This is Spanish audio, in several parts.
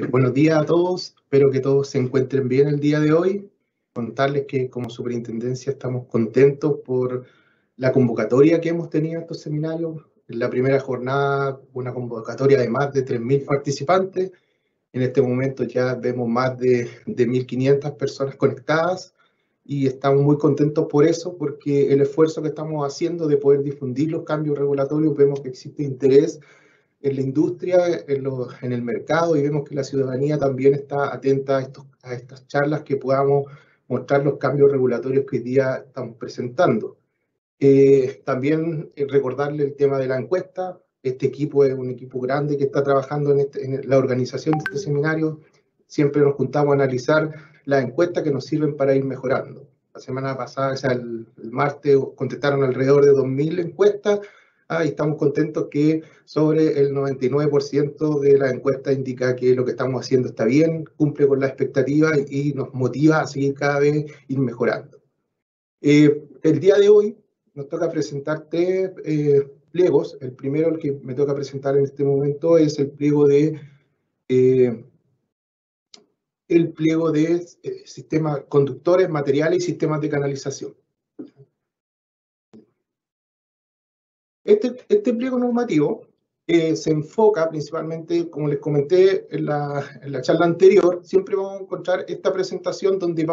Buenos días a todos, espero que todos se encuentren bien el día de hoy. Contarles que como superintendencia estamos contentos por la convocatoria que hemos tenido a estos seminarios. En la primera jornada, una convocatoria de más de 3.000 participantes. En este momento ya vemos más de 1.500 personas conectadas y estamos muy contentos por eso, porque el esfuerzo que estamos haciendo de poder difundir los cambios regulatorios, vemos que existe interés en la industria, en el mercado, y vemos que la ciudadanía también está atenta a estas charlas que podamos mostrar los cambios regulatorios que hoy día estamos presentando. También recordarle el tema de la encuesta. Este equipo es un equipo grande que está trabajando en la organización de este seminario. Siempre nos juntamos a analizar las encuestas que nos sirven para ir mejorando. La semana pasada, o sea, el martes, contestaron alrededor de 2.000 encuestas. Y estamos contentos que sobre el 99% de la encuesta indica que lo que estamos haciendo está bien, cumple con la expectativa y nos motiva a seguir cada vez ir mejorando. El día de hoy nos toca presentar tres pliegos. El primero, el que me toca presentar en este momento, es el pliego de sistemas conductores, materiales y sistemas de canalización. Este pliego normativo se enfoca principalmente, como les comenté en la charla anterior, siempre vamos a encontrar esta presentación donde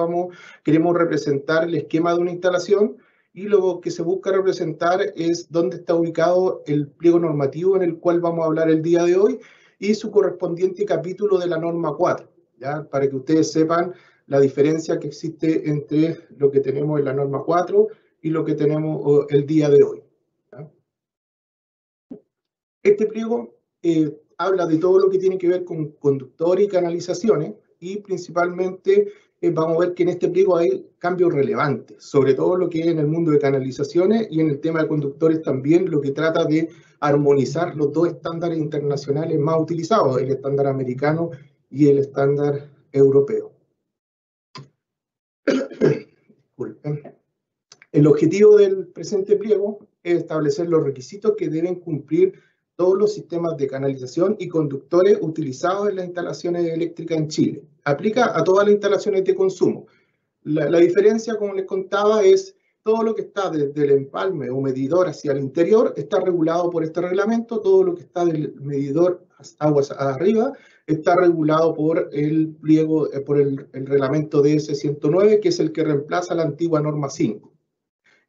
queremos representar el esquema de una instalación, y lo que se busca representar es dónde está ubicado el pliego normativo en el cual vamos a hablar el día de hoy y su correspondiente capítulo de la norma 4, ¿ya? Para que ustedes sepan la diferencia que existe entre lo que tenemos en la norma 4 y lo que tenemos el día de hoy. Este pliego habla de todo lo que tiene que ver con conductores y canalizaciones, y principalmente vamos a ver que en este pliego hay cambios relevantes, sobre todo lo que es en el mundo de canalizaciones, y en el tema de conductores también, lo que trata de armonizar los dos estándares internacionales más utilizados, el estándar americano y el estándar europeo. Disculpen. El objetivo del presente pliego es establecer los requisitos que deben cumplir todos los sistemas de canalización y conductores utilizados en las instalaciones eléctricas en Chile. Aplica a todas las instalaciones de consumo. La diferencia, como les contaba, es todo lo que está desde el empalme o medidor hacia el interior está regulado por este reglamento. Todo lo que está del medidor aguas arriba está regulado por el pliego, por el reglamento DS 109, que es el que reemplaza la antigua norma 5.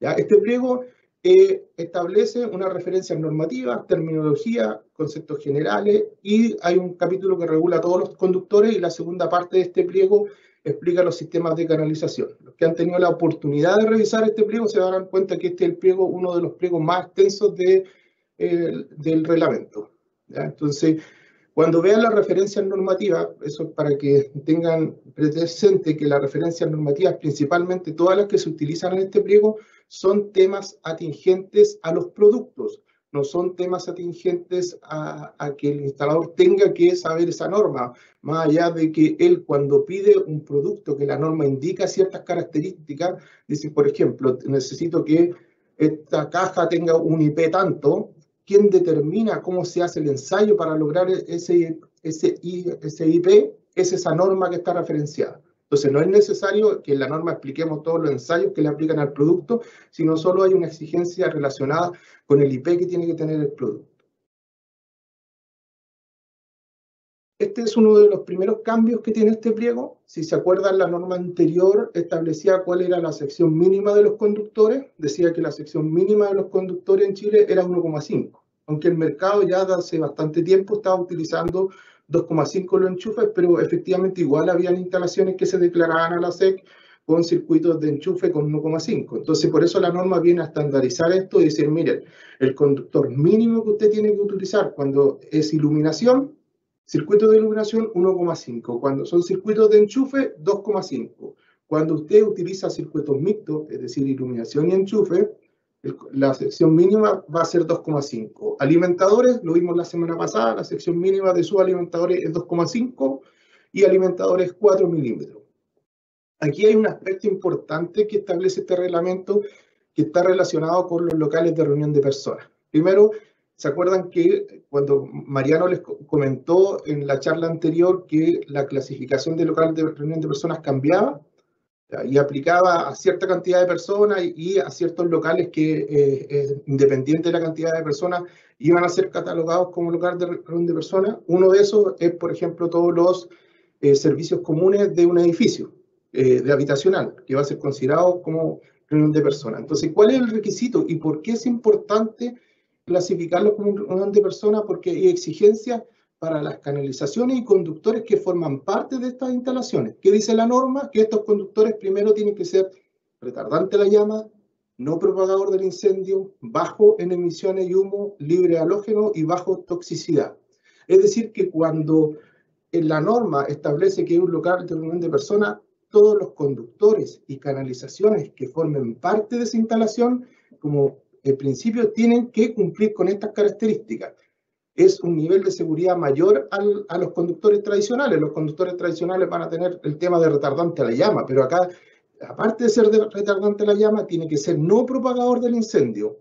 ¿Ya? Este pliego establece una referencia normativa, terminología, conceptos generales, y hay un capítulo que regula todos los conductores, y la segunda parte de este pliego explica los sistemas de canalización. Los que han tenido la oportunidad de revisar este pliego se darán cuenta que este es el pliego, uno de los pliegos más extensos del reglamento. ¿Ya? Entonces, cuando vean las referencias normativas, eso es para que tengan presente que las referencias normativas, principalmente todas las que se utilizan en este pliego, son temas atingentes a los productos, no son temas atingentes a que el instalador tenga que saber esa norma, más allá de que él, cuando pide un producto que la norma indica ciertas características, dice, por ejemplo, necesito que esta caja tenga un IP tanto. ¿Quién determina cómo se hace el ensayo para lograr ese IP? Es esa norma que está referenciada. Entonces, no es necesario que en la norma expliquemos todos los ensayos que le aplican al producto, sino solo hay una exigencia relacionada con el IP que tiene que tener el producto. Este es uno de los primeros cambios que tiene este pliego. Si se acuerdan, la norma anterior establecía cuál era la sección mínima de los conductores. Decía que la sección mínima de los conductores en Chile era 1,5. Aunque el mercado ya hace bastante tiempo estaba utilizando 2,5 los enchufes, pero efectivamente igual habían instalaciones que se declaraban a la SEC con circuitos de enchufe con 1,5. Entonces, por eso la norma viene a estandarizar esto y decir, miren, el conductor mínimo que usted tiene que utilizar cuando es iluminación, circuitos de iluminación 1,5. Cuando son circuitos de enchufe, 2,5. Cuando usted utiliza circuitos mixtos, es decir, iluminación y enchufe, la sección mínima va a ser 2,5. Alimentadores, lo vimos la semana pasada, la sección mínima de sus alimentadores es 2,5 y alimentadores 4 milímetros. Aquí hay un aspecto importante que establece este reglamento que está relacionado con los locales de reunión de personas. Primero, ¿Se acuerdan que cuando Mariano les comentó en la charla anterior que la clasificación de local de reunión de personas cambiaba? Y aplicaba a cierta cantidad de personas y a ciertos locales que, independiente de la cantidad de personas, iban a ser catalogados como lugar de reunión de personas. Uno de esos es, por ejemplo, todos los servicios comunes de un edificio de habitacional, que va a ser considerado como reunión de personas. Entonces, ¿cuál es el requisito y por qué es importante clasificarlo como reunión de personas? Porque hay exigencias para las canalizaciones y conductores que forman parte de estas instalaciones. ¿Qué dice la norma? Que estos conductores primero tienen que ser retardante de la llama, no propagador del incendio, bajo en emisiones y humo, libre de halógeno y bajo toxicidad. Es decir, que cuando en la norma establece que es un local de reunión de personas, todos los conductores y canalizaciones que formen parte de esa instalación, como en principio, tienen que cumplir con estas características. Es un nivel de seguridad mayor a los conductores tradicionales. Los conductores tradicionales van a tener el tema de retardante a la llama, pero acá, aparte de ser retardante a la llama, tiene que ser no propagador del incendio.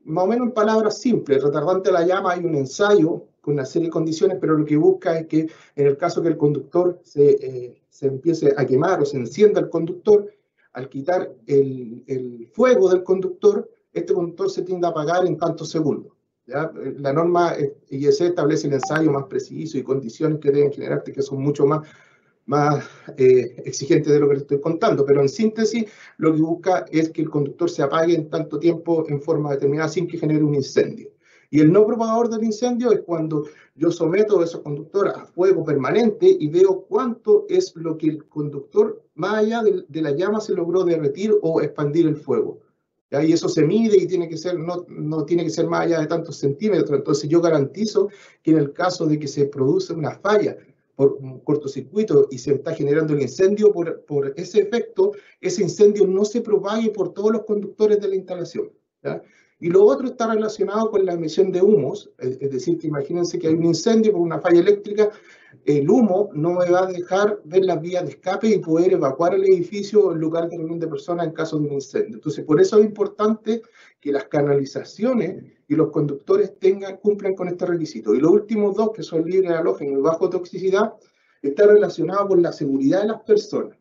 Más o menos en palabras simples, retardante a la llama hay un ensayo con una serie de condiciones, pero lo que busca es que en el caso que el conductor se empiece a quemar o se encienda el conductor, al quitar el fuego del conductor, este conductor se tiende a apagar en tantos segundos. ¿Ya? La norma IEC establece el ensayo más preciso y condiciones que deben generarse que son mucho más exigentes de lo que les estoy contando, pero en síntesis lo que busca es que el conductor se apague en tanto tiempo en forma determinada sin que genere un incendio. Y el no propagador del incendio es cuando yo someto a esos conductores a fuego permanente y veo cuánto es lo que el conductor, más allá de la llama, se logró derretir o expandir el fuego. ¿Ya? Y eso se mide y tiene que ser, no tiene que ser más allá de tantos centímetros. Entonces yo garantizo que en el caso de que se produce una falla por un cortocircuito y se está generando el incendio por ese efecto, ese incendio no se propague por todos los conductores de la instalación. ¿Ya? Y lo otro está relacionado con la emisión de humos, es decir, que imagínense que hay un incendio por una falla eléctrica, el humo no me va a dejar ver las vías de escape y poder evacuar el edificio o el lugar de reunión de personas en caso de un incendio. Entonces, por eso es importante que las canalizaciones y los conductores cumplan con este requisito. Y los últimos dos, que son libres de halógeno y bajo toxicidad, están relacionados con la seguridad de las personas.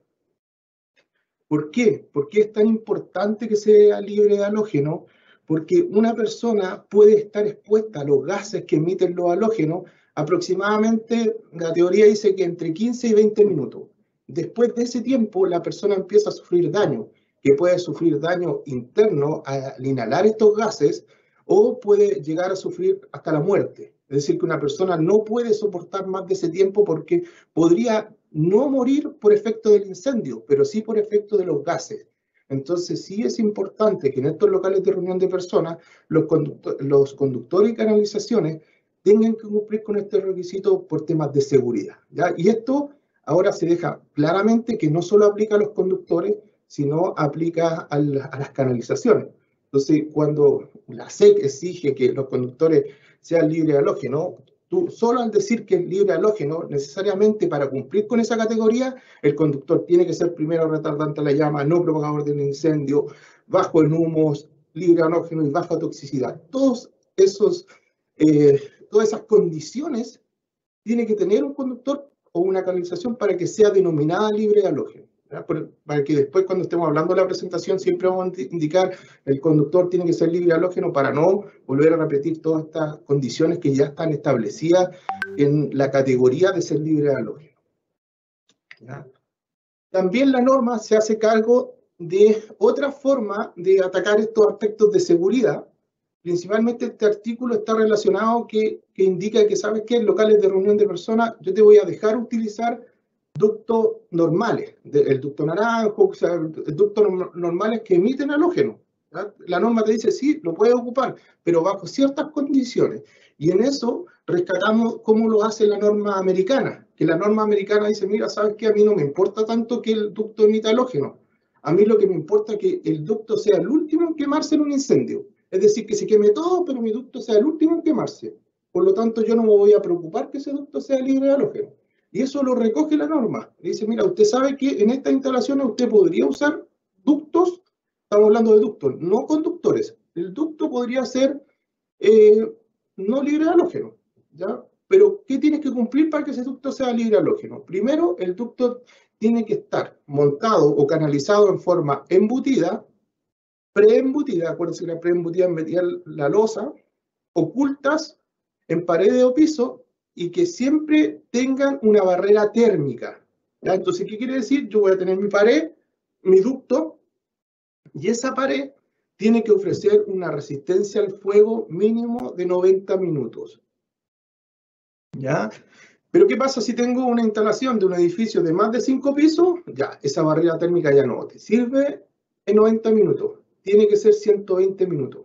¿Por qué? ¿Por qué es tan importante que sea libre de halógeno? Porque una persona puede estar expuesta a los gases que emiten los halógenos aproximadamente, la teoría dice que entre 15 y 20 minutos. Después de ese tiempo, la persona empieza a sufrir daño, que puede sufrir daño interno al inhalar estos gases o puede llegar a sufrir hasta la muerte. Es decir, que una persona no puede soportar más de ese tiempo porque podría no morir por efecto del incendio, pero sí por efecto de los gases. Entonces, sí es importante que en estos locales de reunión de personas, los conductores y canalizaciones tengan que cumplir con este requisito por temas de seguridad. ¿Ya? Y esto ahora se deja claramente que no solo aplica a los conductores, sino aplica a las canalizaciones. Entonces, cuando la SEC exige que los conductores sean libres de halógeno, tú solo al decir que es libre de halógeno, necesariamente para cumplir con esa categoría, el conductor tiene que ser primero retardante a la llama, no propagador del incendio, bajo en humos, libre de halógeno y baja toxicidad. Todas esas condiciones tiene que tener un conductor o una canalización para que sea denominada libre de halógeno. Para que después, cuando estemos hablando de la presentación, siempre vamos a indicar el conductor tiene que ser libre de halógeno para no volver a repetir todas estas condiciones que ya están establecidas en la categoría de ser libre de halógeno. ¿Ya? También la norma se hace cargo de otra forma de atacar estos aspectos de seguridad. Principalmente este artículo está relacionado que indica que, ¿sabes qué? En locales de reunión de personas, yo te voy a dejar utilizar ductos normales, el ducto naranjo, o sea, ductos normales que emiten halógeno. ¿Ya? La norma te dice, sí, lo puedes ocupar, pero bajo ciertas condiciones. Y en eso rescatamos cómo lo hace la norma americana, que la norma americana dice, mira, ¿sabes qué? A mí no me importa tanto que el ducto emita halógeno. A mí lo que me importa es que el ducto sea el último en quemarse en un incendio. Es decir, que se queme todo, pero mi ducto sea el último en quemarse. Por lo tanto, yo no me voy a preocupar que ese ducto sea libre de halógeno. Y eso lo recoge la norma. Dice, mira, usted sabe que en estas instalaciones usted podría usar ductos, estamos hablando de ductos, no conductores. El ducto podría ser no libre de halógeno, ¿ya? Pero, ¿qué tienes que cumplir para que ese ducto sea libre de halógeno? Primero, el ducto tiene que estar montado o canalizado en forma embutida, preembutida, acuérdense que la preembutida es meter la losa, ocultas en paredes o piso y que siempre tengan una barrera térmica, ¿ya? Entonces, ¿qué quiere decir? Yo voy a tener mi pared, mi ducto, y esa pared tiene que ofrecer una resistencia al fuego mínimo de 90 minutos, ¿ya? Pero ¿qué pasa si tengo una instalación de un edificio de más de 5 pisos? Ya, esa barrera térmica ya no te sirve en 90 minutos, tiene que ser 120 minutos,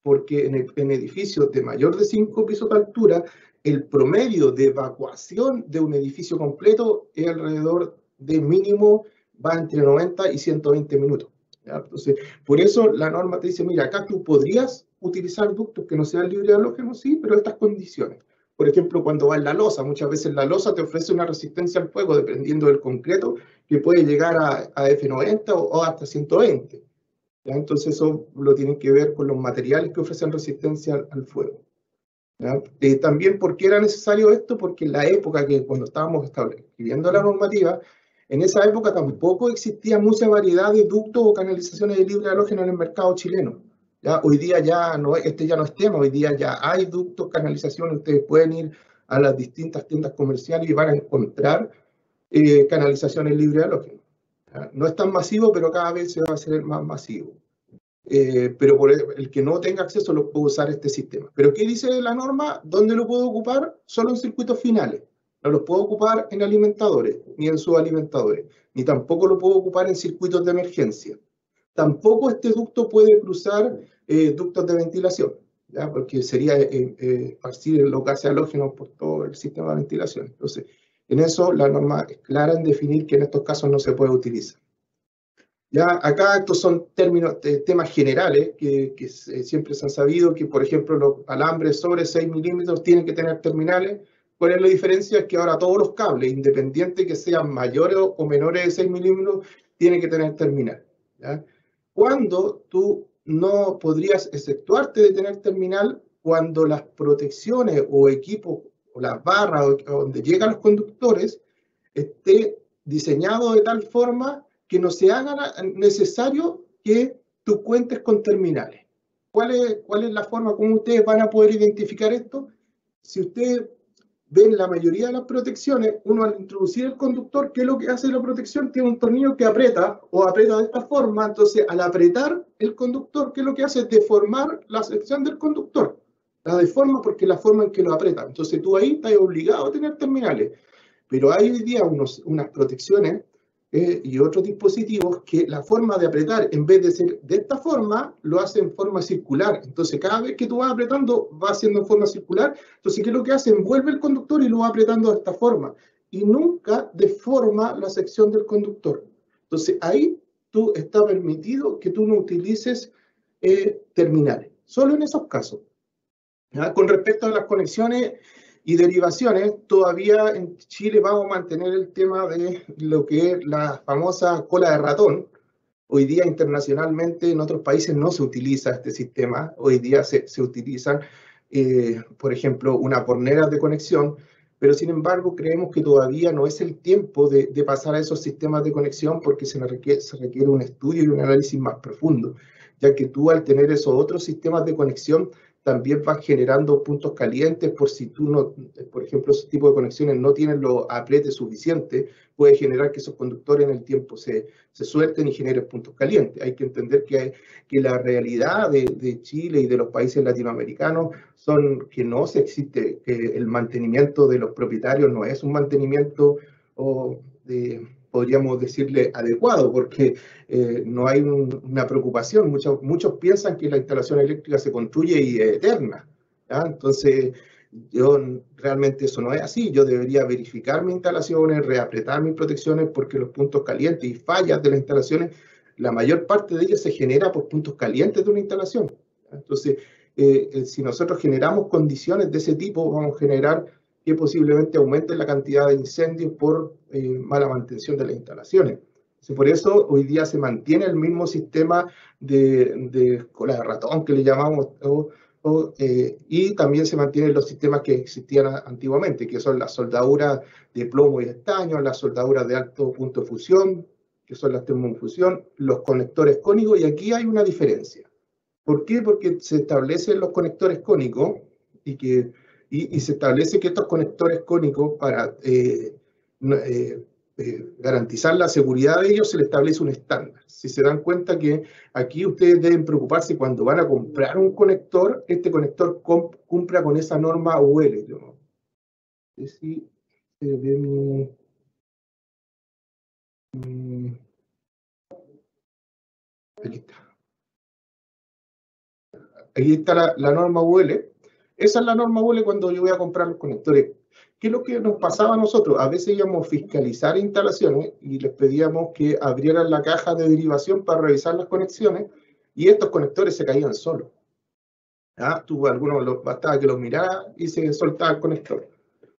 porque en edificios de mayor de 5 pisos de altura, el promedio de evacuación de un edificio completo es alrededor de mínimo, va entre 90 y 120 minutos, ¿ya? Entonces, por eso la norma te dice, mira, acá tú podrías utilizar ductos que no sean libres de halógeno, sí, pero estas condiciones. Por ejemplo, cuando va en la losa, muchas veces la losa te ofrece una resistencia al fuego, dependiendo del concreto, que puede llegar a F90 o hasta 120. ¿Ya? Entonces eso lo tienen que ver con los materiales que ofrecen resistencia al fuego. ¿Ya? También, ¿por qué era necesario esto? Porque en la época que cuando estábamos escribiendo la normativa, en esa época tampoco existía mucha variedad de ductos o canalizaciones de libre halógeno en el mercado chileno. ¿Ya? Hoy día ya no, ya no es tema, hoy día ya hay ductos, canalizaciones, ustedes pueden ir a las distintas tiendas comerciales y van a encontrar canalizaciones libre halógeno. ¿Ya? No es tan masivo, pero cada vez se va a hacer más masivo. Pero por el que no tenga acceso lo puede usar este sistema. ¿Pero qué dice la norma? ¿Dónde lo puedo ocupar? Solo en circuitos finales. No lo puedo ocupar en alimentadores, ni en subalimentadores, ni tampoco lo puedo ocupar en circuitos de emergencia. Tampoco este ducto puede cruzar ductos de ventilación, ¿ya? Porque sería esparcir los gases halógenos por todo el sistema de ventilación. Entonces, en eso la norma es clara en definir que en estos casos no se puede utilizar. Ya acá estos son términos, temas generales que siempre se han sabido, que por ejemplo los alambres sobre 6 milímetros tienen que tener terminales. ¿Cuál es la diferencia? Es que ahora todos los cables, independiente que sean mayores o menores de 6 milímetros, tienen que tener terminal, ¿ya? Cuando tú no podrías exceptuarte de tener terminal, cuando las protecciones o equipos o las barras donde llegan los conductores esté diseñado de tal forma que no se haga necesario que tú cuentes con terminales. ¿Cuál es la forma como ustedes van a poder identificar esto? Si ustedes ven la mayoría de las protecciones, uno al introducir el conductor, ¿qué es lo que hace la protección? Tiene un tornillo que aprieta o aprieta de esta forma. Entonces, al apretar el conductor, ¿qué es lo que hace? Deformar la sección del conductor. La deforma porque es la forma en que lo aprieta. Entonces, tú ahí estás obligado a tener terminales. Pero hay hoy día unas protecciones y otros dispositivos que la forma de apretar, en vez de ser de esta forma, lo hace en forma circular. Entonces, cada vez que tú vas apretando, va haciendo en forma circular. Entonces, ¿qué es lo que hace? Envuelve el conductor y lo va apretando de esta forma. Y nunca deforma la sección del conductor. Entonces, ahí tú está permitido que tú no utilices terminales. Solo en esos casos. ¿Ya? Con respecto a las conexiones y derivaciones, todavía en Chile vamos a mantener el tema de lo que es la famosa cola de ratón. Hoy día internacionalmente en otros países no se utiliza este sistema. Hoy día se utilizan, por ejemplo, unas borneras de conexión, pero sin embargo creemos que todavía no es el tiempo de pasar a esos sistemas de conexión porque se requiere un estudio y un análisis más profundo, ya que tú al tener esos otros sistemas de conexión también vas generando puntos calientes por si tú no, por ejemplo, ese tipo de conexiones no tienen los aprietes suficientes, puede generar que esos conductores en el tiempo se suelten y generen puntos calientes. Hay que entender que la realidad de Chile y de los países latinoamericanos son que no se existe, que el mantenimiento de los propietarios no es un mantenimiento podríamos decirle adecuado, porque no hay una preocupación. Muchos piensan que la instalación eléctrica se construye y es eterna, ¿ya? Entonces, realmente eso no es así. Yo debería verificar mis instalaciones, reapretar mis protecciones, porque los puntos calientes y fallas de las instalaciones, la mayor parte de ellas se genera por puntos calientes de una instalación, ¿ya? Entonces, si nosotros generamos condiciones de ese tipo, vamos a generar que posiblemente aumente la cantidad de incendios por mala mantención de las instalaciones. Por eso hoy día se mantiene el mismo sistema de cola de ratón que le llamamos, Y también se mantienen los sistemas que existían antiguamente, que son las soldaduras de plomo y estaño, las soldaduras de alto punto de fusión, que son las termofusión, los conectores cónicos, y aquí hay una diferencia. ¿Por qué? Porque se establecen los conectores cónicos y se establece que estos conectores cónicos, para garantizar la seguridad de ellos, se les establece un estándar. Si se dan cuenta que aquí ustedes deben preocuparse cuando van a comprar un conector, este conector cumpla con esa norma UL. No sé si se ve aquí está. Aquí está la norma UL. Esa es la norma UL cuando yo voy a comprar los conectores. ¿Qué es lo que nos pasaba a nosotros? A veces íbamos a fiscalizar instalaciones y les pedíamos que abrieran la caja de derivación para revisar las conexiones, y estos conectores se caían solos. Algunos bastaba que los mirara y se soltaba el conector.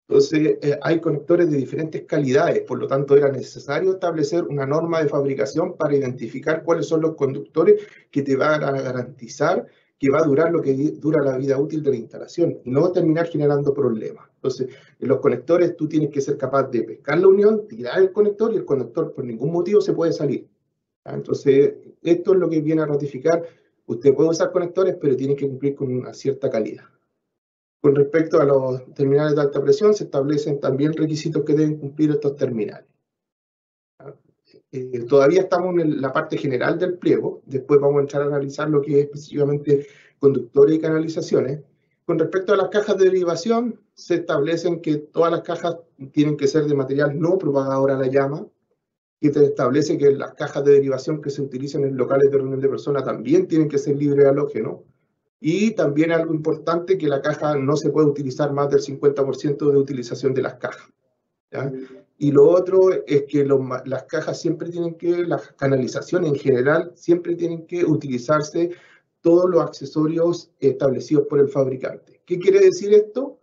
Entonces, hay conectores de diferentes calidades, por lo tanto era necesario establecer una norma de fabricación para identificar cuáles son los conductores que te van a garantizar que va a durar lo que dura la vida útil de la instalación, y no terminar generando problemas. Entonces, en los conectores tú tienes que ser capaz de pescar la unión, tirar el conector, y el conector por ningún motivo se puede salir. Entonces, esto es lo que viene a ratificar. Usted puede usar conectores, pero tiene que cumplir con una cierta calidad. Con respecto a los terminales de alta presión, se establecen también requisitos que deben cumplir estos terminales. Todavía estamos en la parte general del pliego, después vamos a entrar a analizar lo que es específicamente conductores y canalizaciones. Con respecto a las cajas de derivación, se establecen que todas las cajas tienen que ser de material no propagador a la llama, y se establece que las cajas de derivación que se utilizan en locales de reunión de personas también tienen que ser libres de halógeno. Y también algo importante, que la caja no se puede utilizar más del 50% de utilización de las cajas, ¿ya? Y lo otro es que las cajas siempre tienen que, las canalizaciones en general, siempre tienen que utilizarse todos los accesorios establecidos por el fabricante. ¿Qué quiere decir esto?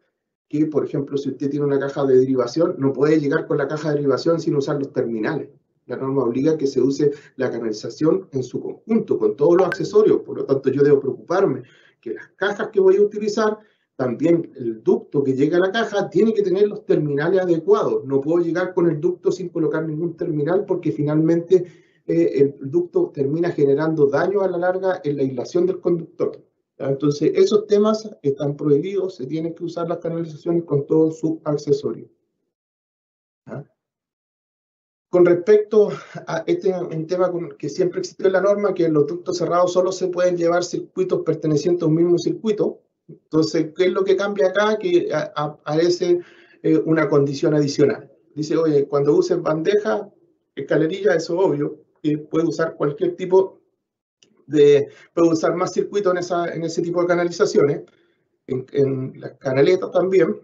Que, por ejemplo, si usted tiene una caja de derivación, no puede llegar con la caja de derivación sin usar los terminales. La norma obliga a que se use la canalización en su conjunto, con todos los accesorios. Por lo tanto, yo debo preocuparme que las cajas que voy a utilizar, también el ducto que llega a la caja, tiene que tener los terminales adecuados. No puedo llegar con el ducto sin colocar ningún terminal, porque finalmente el ducto termina generando daño a la larga en la aislación del conductor. Entonces, esos temas están prohibidos, se tienen que usar las canalizaciones con todos sus accesorios. Con respecto a un tema que siempre existió en la norma, que en los ductos cerrados solo se pueden llevar circuitos pertenecientes a un mismo circuito. Entonces, ¿qué es lo que cambia acá? Que aparece una condición adicional. Dice, oye, cuando uses bandeja, escalerilla, eso es obvio, que puede usar cualquier tipo puede usar más circuitos en ese tipo de canalizaciones, en las canaletas también,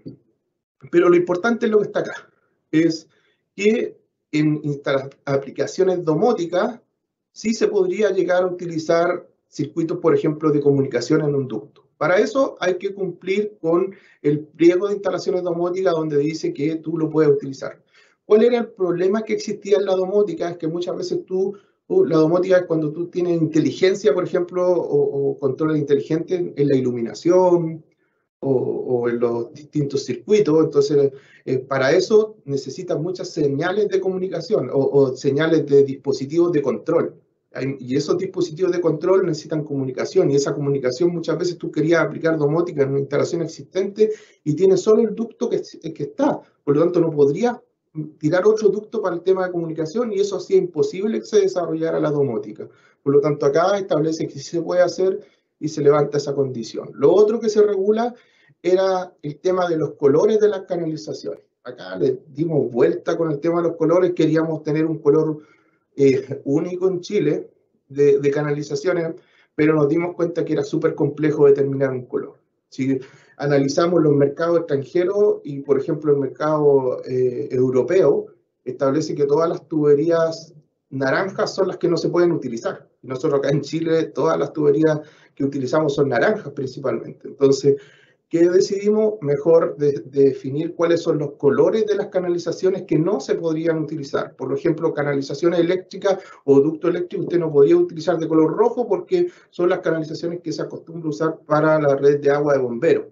pero lo importante es lo que está acá, es que en aplicaciones domóticas sí se podría llegar a utilizar circuitos, por ejemplo, de comunicación en un ducto. Para eso hay que cumplir con el pliego de instalaciones domóticas, donde dice que tú lo puedes utilizar. ¿Cuál era el problema que existía en la domótica? Es que muchas veces la domótica es cuando tú tienes inteligencia, por ejemplo, o control inteligente en la iluminación, o en los distintos circuitos. Entonces, para eso necesitas muchas señales de comunicación o señales de dispositivos de control. Y esos dispositivos de control necesitan comunicación, y esa comunicación muchas veces tú querías aplicar domótica en una instalación existente y tienes solo el ducto que está. Por lo tanto, no podrías tirar otro ducto para el tema de comunicación, y eso hacía imposible que se desarrollara la domótica. Por lo tanto, acá establece que sí se puede hacer y se levanta esa condición. Lo otro que se regula era el tema de los colores de las canalizaciones. Acá le dimos vuelta con el tema de los colores, queríamos tener un color único en Chile de canalizaciones, pero nos dimos cuenta que era súper complejo determinar un color. Si analizamos los mercados extranjeros y, por ejemplo, el mercado europeo, establece que todas las tuberías naranjas son las que no se pueden utilizar. Nosotros acá en Chile, todas las tuberías que utilizamos son naranjas principalmente. Entonces, ¿Qué decidimos? Mejor definir cuáles son los colores de las canalizaciones que no se podrían utilizar. Por ejemplo, canalizaciones eléctricas o ducto eléctrico usted no podría utilizar de color rojo porque son las canalizaciones que se acostumbra usar para la red de agua de bomberos.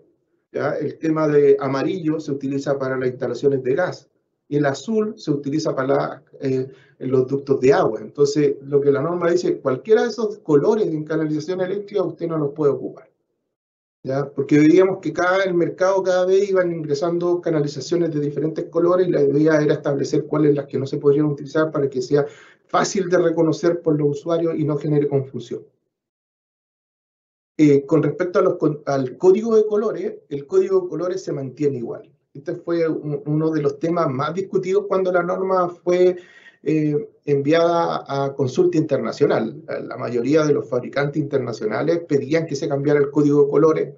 ¿Ya? El tema de amarillo se utiliza para las instalaciones de gas y el azul se utiliza para los ductos de agua. Entonces, lo que la norma dice, cualquiera de esos colores en canalización eléctrica usted no los puede ocupar. ¿Ya? Porque veíamos que el mercado cada vez iban ingresando canalizaciones de diferentes colores y la idea era establecer cuáles las que no se podrían utilizar para que sea fácil de reconocer por los usuarios y no genere confusión. Con respecto al código de colores, el código de colores se mantiene igual. Este fue uno de los temas más discutidos cuando la norma fue enviada a consulta internacional. La mayoría de los fabricantes internacionales pedían que se cambiara el código de colores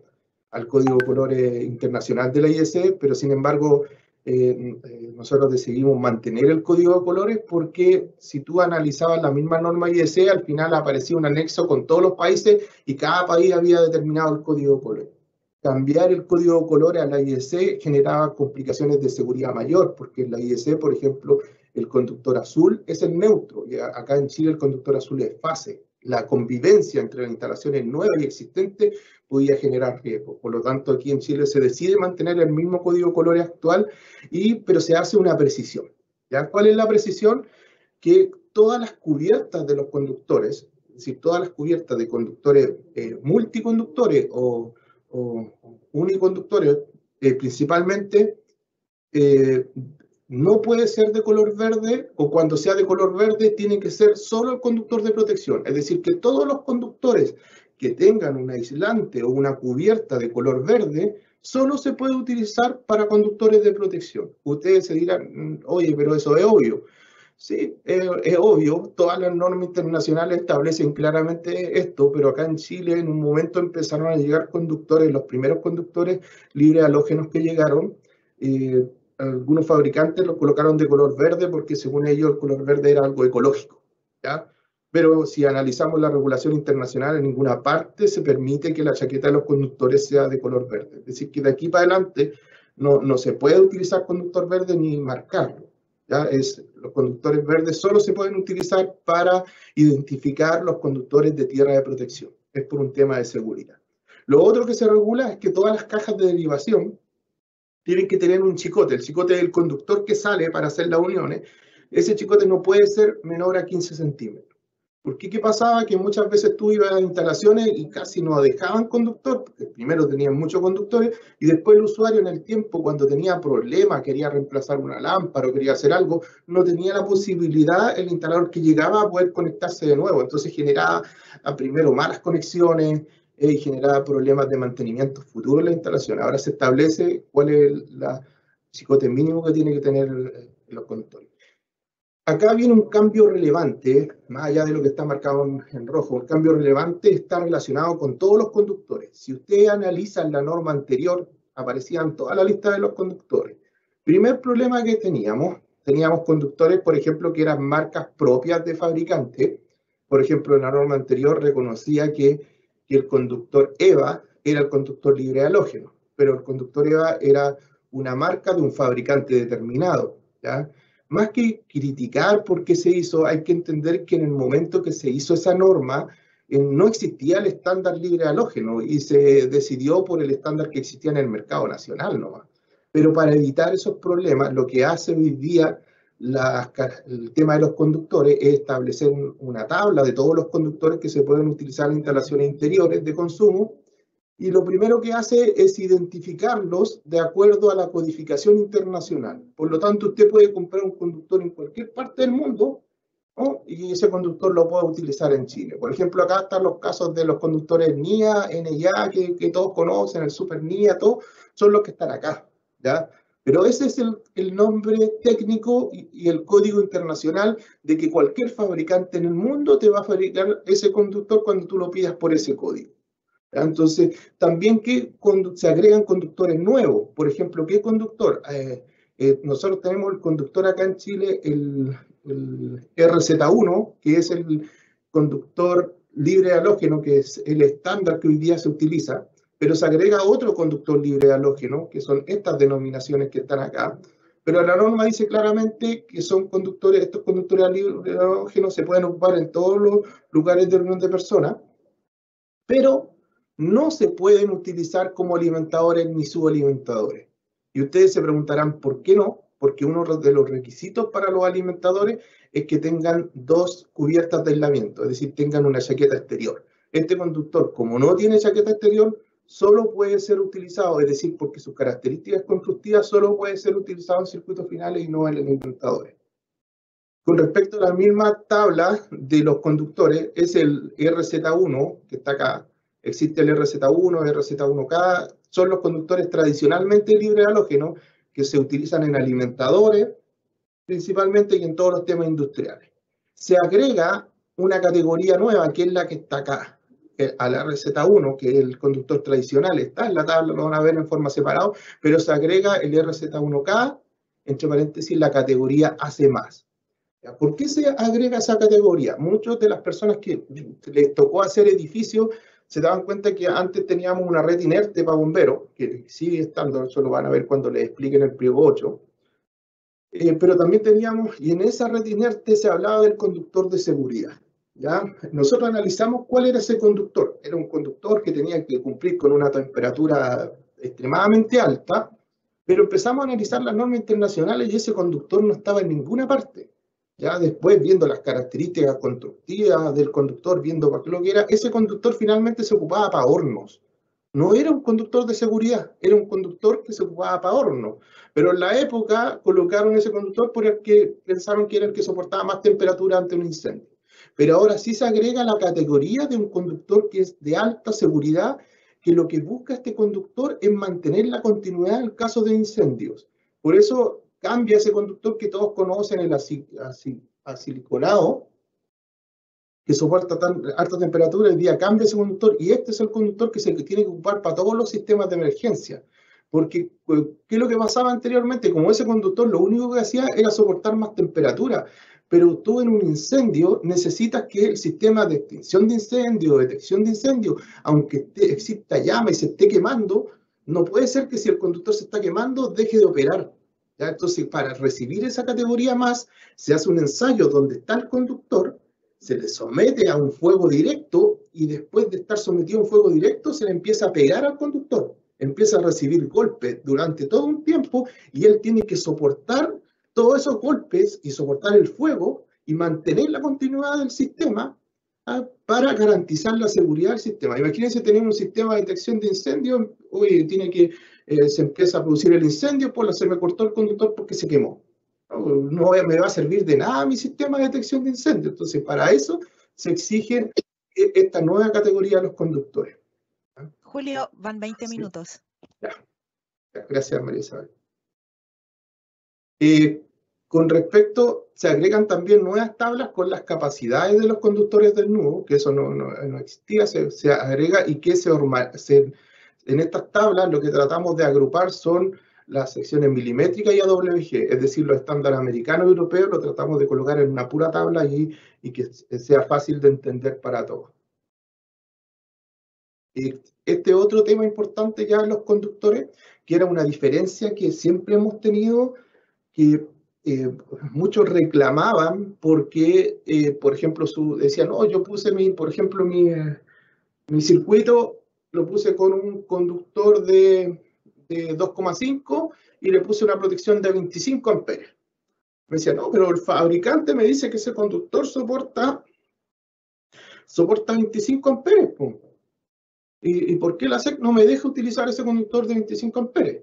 al código de colores internacional de la IEC, pero sin embargo nosotros decidimos mantener el código de colores porque si tú analizabas la misma norma IEC, al final aparecía un anexo con todos los países y cada país había determinado el código de colores. Cambiar el código de colores a la IEC generaba complicaciones de seguridad mayor, porque en la IEC, por ejemplo, el conductor azul es el neutro, y acá en Chile el conductor azul es fase. La convivencia entre las instalaciones nuevas y existentes podía generar riesgo. Por lo tanto, aquí en Chile se decide mantener el mismo código de colores actual, pero se hace una precisión. ¿Ya? ¿Cuál es la precisión? Que todas las cubiertas de los conductores, es decir, todas las cubiertas de conductores multiconductores o uniconductores, principalmente, no puede ser de color verde, o cuando sea de color verde tiene que ser solo el conductor de protección. Es decir, que todos los conductores que tengan un aislante o una cubierta de color verde solo se puede utilizar para conductores de protección. Ustedes se dirán, oye, pero eso es obvio. Sí, es obvio, todas las normas internacionales establecen claramente esto, pero acá en Chile en un momento empezaron a llegar conductores, los primeros conductores libres halógenos que llegaron, algunos fabricantes los colocaron de color verde porque según ellos el color verde era algo ecológico, ¿ya? Pero si analizamos la regulación internacional, en ninguna parte se permite que la chaqueta de los conductores sea de color verde. Es decir, que de aquí para adelante no se puede utilizar conductor verde ni marcarlo. ¿Ya? Los conductores verdes solo se pueden utilizar para identificar los conductores de tierra de protección. Es por un tema de seguridad. Lo otro que se regula es que todas las cajas de derivación tienen que tener un chicote. El chicote del conductor que sale para hacer las uniones, ese chicote no puede ser menor a 15 centímetros. Porque ¿qué pasaba? Que muchas veces tú ibas a instalaciones y casi no dejaban conductor, porque primero tenían muchos conductores, y después el usuario en el tiempo, cuando tenía problemas, quería reemplazar una lámpara o quería hacer algo, no tenía la posibilidad, el instalador que llegaba, a poder conectarse de nuevo. Entonces generaba primero malas conexiones y generaba problemas de mantenimiento futuro en la instalación. Ahora se establece cuál es el chicote mínimo que tiene que tener los conductores. Acá viene un cambio relevante, más allá de lo que está marcado en rojo. Un cambio relevante está relacionado con todos los conductores. Si ustedes analizan la norma anterior, aparecían toda la lista de los conductores. Primer problema que teníamos conductores, por ejemplo, que eran marcas propias de fabricante. Por ejemplo, en la norma anterior reconocía que el conductor EVA era el conductor libre de halógeno, pero el conductor EVA era una marca de un fabricante determinado, ¿ya? Más que criticar por qué se hizo, hay que entender que en el momento que se hizo esa norma, no existía el estándar libre de halógeno y se decidió por el estándar que existía en el mercado nacional nomás. Pero para evitar esos problemas, lo que hace hoy día el tema de los conductores es establecer una tabla de todos los conductores que se pueden utilizar en instalaciones interiores de consumo, y lo primero que hace es identificarlos de acuerdo a la codificación internacional. Por lo tanto, usted puede comprar un conductor en cualquier parte del mundo, ¿no? Y ese conductor lo puede utilizar en Chile. Por ejemplo, acá están los casos de los conductores NIA, NIA, que todos conocen, el Super NIA, todos son los que están acá, ¿ya? Pero ese es el nombre técnico y el código internacional de que cualquier fabricante en el mundo te va a fabricar ese conductor cuando tú lo pidas por ese código. Entonces, también que se agregan conductores nuevos. Por ejemplo, ¿qué conductor? Nosotros tenemos el conductor acá en Chile, el RZ1, que es el conductor libre de halógeno, que es el estándar que hoy día se utiliza, pero se agrega otro conductor libre de halógeno, que son estas denominaciones que están acá, pero la norma dice claramente que son conductores, estos conductores libres de halógeno se pueden ocupar en todos los lugares de reunión de personas, pero no se pueden utilizar como alimentadores ni subalimentadores. Y ustedes se preguntarán, ¿por qué no? Porque uno de los requisitos para los alimentadores es que tengan 2 cubiertas de aislamiento, es decir, tengan una chaqueta exterior. Este conductor, como no tiene chaqueta exterior, solo puede ser utilizado, es decir, porque sus características constructivas solo puede ser utilizado en circuitos finales y no en alimentadores. Con respecto a la misma tabla de los conductores, es el RZ1, que está acá. Existe el RZ1, RZ1K, son los conductores tradicionalmente libres de halógeno que se utilizan en alimentadores, principalmente y en todos los temas industriales. Se agrega una categoría nueva, que es la que está acá, al RZ1, que es el conductor tradicional, está en la tabla, lo van a ver en forma separada, pero se agrega el RZ1K, entre paréntesis, la categoría AC+. ¿Por qué se agrega esa categoría? Muchas de las personas que les tocó hacer edificios se daban cuenta que antes teníamos una red inerte para bomberos, que sigue estando, eso lo van a ver cuando les expliquen el pliego 8, pero también teníamos, y en esa red inerte se hablaba del conductor de seguridad. ¿Ya? Nosotros analizamos cuál era ese conductor. Era un conductor que tenía que cumplir con una temperatura extremadamente alta, pero empezamos a analizar las normas internacionales y ese conductor no estaba en ninguna parte. Ya después, viendo las características constructivas del conductor, viendo para qué lo que era, ese conductor finalmente se ocupaba para hornos. No era un conductor de seguridad, era un conductor que se ocupaba para hornos. Pero en la época colocaron ese conductor porque pensaron que era el que soportaba más temperatura ante un incendio. Pero ahora sí se agrega la categoría de un conductor que es de alta seguridad, que lo que busca este conductor es mantener la continuidad en caso de incendios. Por eso cambia ese conductor que todos conocen, el aciliconado, que soporta tan alta temperatura, el día cambia ese conductor, y este es el conductor que se tiene que ocupar para todos los sistemas de emergencia. Porque, ¿qué es lo que pasaba anteriormente? Como ese conductor lo único que hacía era soportar más temperatura, pero tú en un incendio necesitas que el sistema de extinción de incendio, detección de incendio, aunque exista llama y se esté quemando, no puede ser que si el conductor se está quemando, deje de operar. ¿Ya? Entonces, para recibir esa categoría más, se hace un ensayo donde está el conductor, se le somete a un fuego directo y después de estar sometido a un fuego directo, se le empieza a pegar al conductor. Empieza a recibir golpes durante todo un tiempo y él tiene que soportar todos esos golpes y soportar el fuego y mantener la continuidad del sistema para garantizar la seguridad del sistema. Imagínense tener un sistema de detección de incendio, oye, se empieza a producir el incendio, pues se me cortó el conductor porque se quemó. No me va a servir de nada mi sistema de detección de incendio. Entonces, para eso se exige esta nueva categoría de los conductores. Julio, van 20 minutos. Ya. Gracias, María Isabel. Con respecto, se agregan también nuevas tablas con las capacidades de los conductores del nudo, que eso no existía, se agrega y que en estas tablas lo que tratamos de agrupar son las secciones milimétricas y AWG, es decir, los estándares americanos y europeos lo tratamos de colocar en una pura tabla y que sea fácil de entender para todos. Este otro tema importante ya en los conductores, que era una diferencia que siempre hemos tenido, que muchos reclamaban porque, por ejemplo, decían, no, yo puse por ejemplo, mi circuito, lo puse con un conductor de 2,5 y le puse una protección de 25 amperes. Me decía, no, pero el fabricante me dice que ese conductor soporta 25 amperes. ¿Y por qué la SEC no me deja utilizar ese conductor de 25 amperes?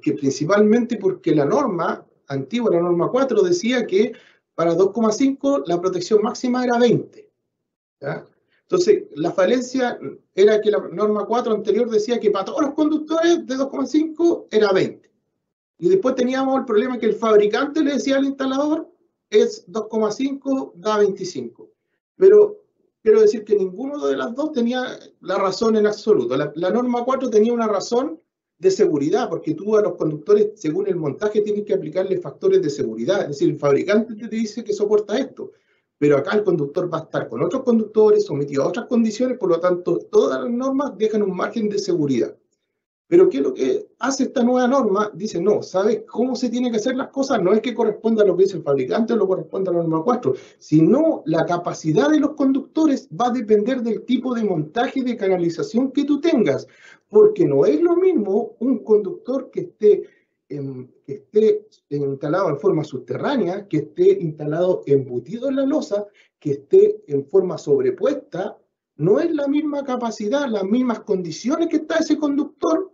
Principalmente porque la norma antigua, la norma 4, decía que para 2,5 la protección máxima era 20. ¿Ya? Entonces, la falencia era que la norma 4 anterior decía que para todos los conductores de 2,5 era 20. Y después teníamos el problema que el fabricante le decía al instalador, es 2,5, da 25. Pero quiero decir que ninguno de las dos tenía la razón en absoluto. La norma 4 tenía una razón de seguridad, porque tú a los conductores, según el montaje, tienes que aplicarle factores de seguridad. Es decir, el fabricante te dice que soporta esto, pero acá el conductor va a estar con otros conductores, sometido a otras condiciones, por lo tanto, todas las normas dejan un margen de seguridad. Pero ¿qué es lo que hace esta nueva norma? Dice, no, ¿sabes cómo se tienen que hacer las cosas? No es que corresponda a lo que dice el fabricante o lo corresponda a la norma 4, sino la capacidad de los conductores va a depender del tipo de montaje de canalización que tú tengas, porque no es lo mismo un conductor que esté instalado en forma subterránea, que esté instalado embutido en la losa, que esté en forma sobrepuesta. No es la misma capacidad, las mismas condiciones que está ese conductor,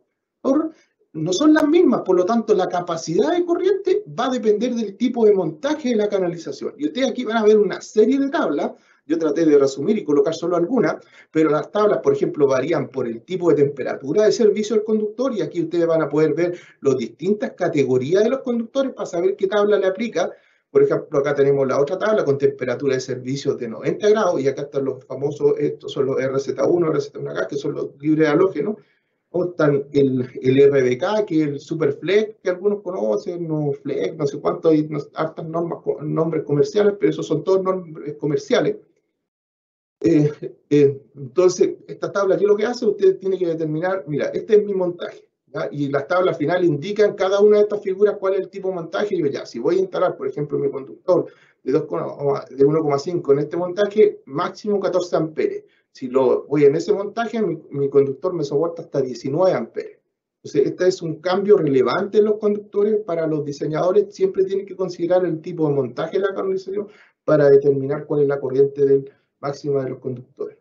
no son las mismas, por lo tanto la capacidad de corriente va a depender del tipo de montaje de la canalización. Y ustedes aquí van a ver una serie de tablas, yo traté de resumir y colocar solo algunas, pero las tablas, por ejemplo, varían por el tipo de temperatura de servicio del conductor, y aquí ustedes van a poder ver las distintas categorías de los conductores para saber qué tabla le aplica. Por ejemplo, acá tenemos la otra tabla con temperatura de servicio de 90 grados, y acá están los famosos, estos son los RZ1, RZ1K, que son los libres halógenos, o están el RBK, que es el Superflex, que algunos conocen, no Flex, no sé cuánto, hay hartas normas, nombres comerciales, pero esos son todos nombres comerciales. Entonces, esta tabla, ¿qué es lo que hace? Usted tiene que determinar, mira, este es mi montaje, ¿ya? Y las tablas al final indican cada una de estas figuras cuál es el tipo de montaje. Y yo ya, si voy a instalar, por ejemplo, mi conductor de 1,5 en este montaje, máximo 14 amperes. Si lo voy en ese montaje, mi conductor me soporta hasta 19 amperes. Entonces, este es un cambio relevante en los conductores. Para los diseñadores siempre tienen que considerar el tipo de montaje de la canalización para determinar cuál es la corriente máxima de los conductores.